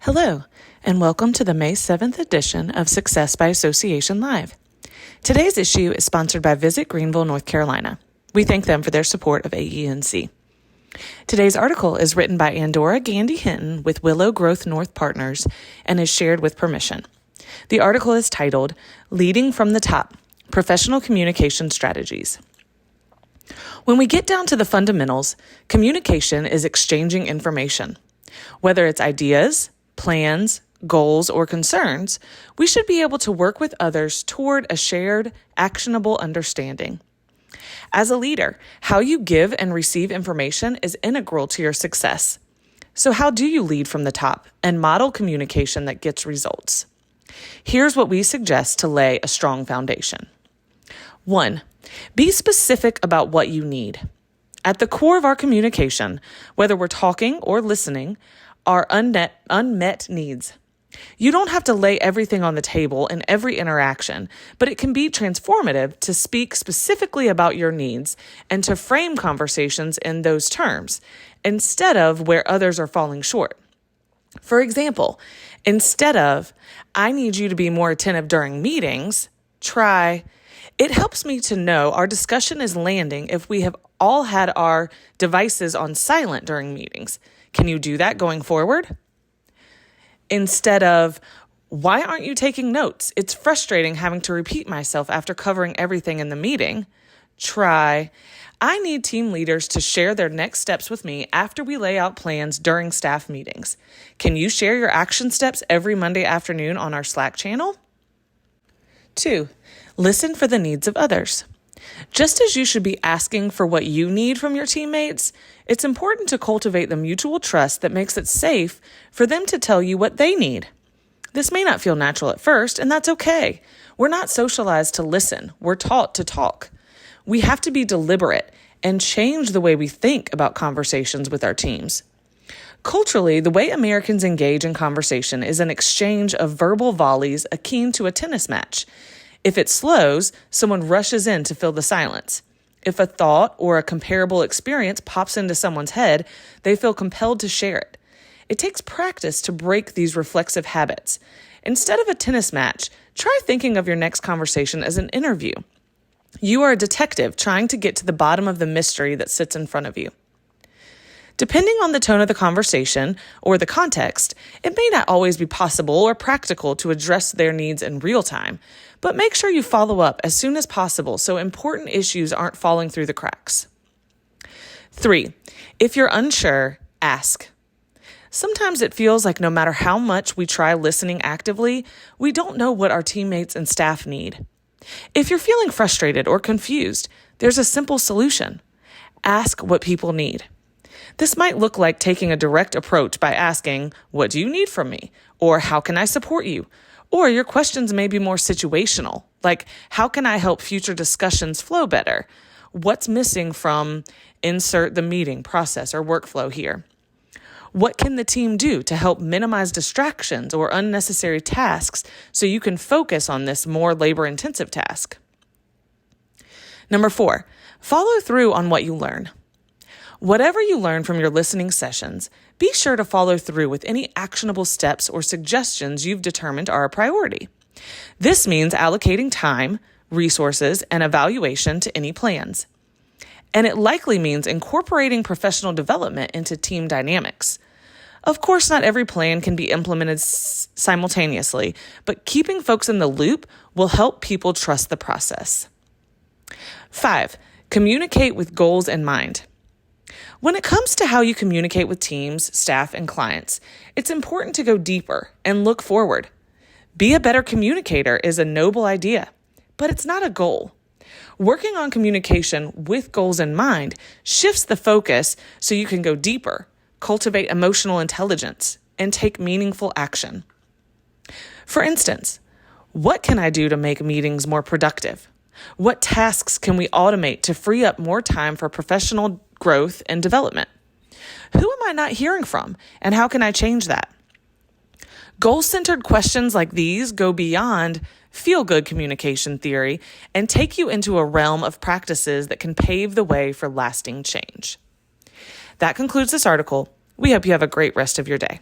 Hello, and welcome to the May 7th edition of Success by Association Live. Today's issue is sponsored by Visit Greenville, North Carolina. We thank them for their support of AENC. Today's article is written by Andora Gandy Hinton with Willow Growth North Partners and is shared with permission. The article is titled, Leading from the Top, Professional Communication Strategies. When we get down to the fundamentals, communication is exchanging information. Whether it's ideas, plans, goals, or concerns, we should be able to work with others toward a shared, actionable understanding. As a leader, how you give and receive information is integral to your success. So how do you lead from the top and model communication that gets results? Here's what we suggest to lay a strong foundation. 1. Be specific about what you need. At the core of our communication, whether we're talking or listening, are unmet needs. You don't have to lay everything on the table in every interaction, but it can be transformative to speak specifically about your needs and to frame conversations in those terms, instead of where others are falling short. For example, instead of, I need you to be more attentive during meetings, try, it helps me to know our discussion is landing if we have all had our devices on silent during meetings. Can you do that going forward? Instead of, why aren't you taking notes? It's frustrating having to repeat myself after covering everything in the meeting. Try, I need team leaders to share their next steps with me after we lay out plans during staff meetings. Can you share your action steps every Monday afternoon on our Slack channel? 2. Listen for the needs of others. Just as you should be asking for what you need from your teammates, it's important to cultivate the mutual trust that makes it safe for them to tell you what they need. This may not feel natural at first, and that's okay. We're not socialized to listen. We're taught to talk. We have to be deliberate and change the way we think about conversations with our teams. Culturally, the way Americans engage in conversation is an exchange of verbal volleys akin to a tennis match. If it slows, someone rushes in to fill the silence. If a thought or a comparable experience pops into someone's head, they feel compelled to share it. It takes practice to break these reflexive habits. Instead of a tennis match, try thinking of your next conversation as an interview. You are a detective trying to get to the bottom of the mystery that sits in front of you. Depending on the tone of the conversation or the context, it may not always be possible or practical to address their needs in real time, but make sure you follow up as soon as possible so important issues aren't falling through the cracks. 3. If you're unsure, ask. Sometimes it feels like no matter how much we try listening actively, we don't know what our teammates and staff need. If you're feeling frustrated or confused, there's a simple solution. Ask what people need. This might look like taking a direct approach by asking, what do you need from me? Or how can I support you? Or your questions may be more situational, like how can I help future discussions flow better? What's missing from insert the meeting process or workflow here? What can the team do to help minimize distractions or unnecessary tasks so you can focus on this more labor-intensive task? 4, follow through on what you learn. Whatever you learn from your listening sessions, be sure to follow through with any actionable steps or suggestions you've determined are a priority. This means allocating time, resources, and evaluation to any plans. And it likely means incorporating professional development into team dynamics. Of course, not every plan can be implemented simultaneously, but keeping folks in the loop will help people trust the process. 5, communicate with goals in mind. When it comes to how you communicate with teams, staff, and clients, it's important to go deeper and look forward. Be a better communicator is a noble idea, but it's not a goal. Working on communication with goals in mind shifts the focus so you can go deeper, cultivate emotional intelligence, and take meaningful action. For instance, what can I do to make meetings more productive? What tasks can we automate to free up more time for professional growth and development? Who am I not hearing from, and how can I change that? Goal-centered questions like these go beyond feel-good communication theory and take you into a realm of practices that can pave the way for lasting change. That concludes this article. We hope you have a great rest of your day.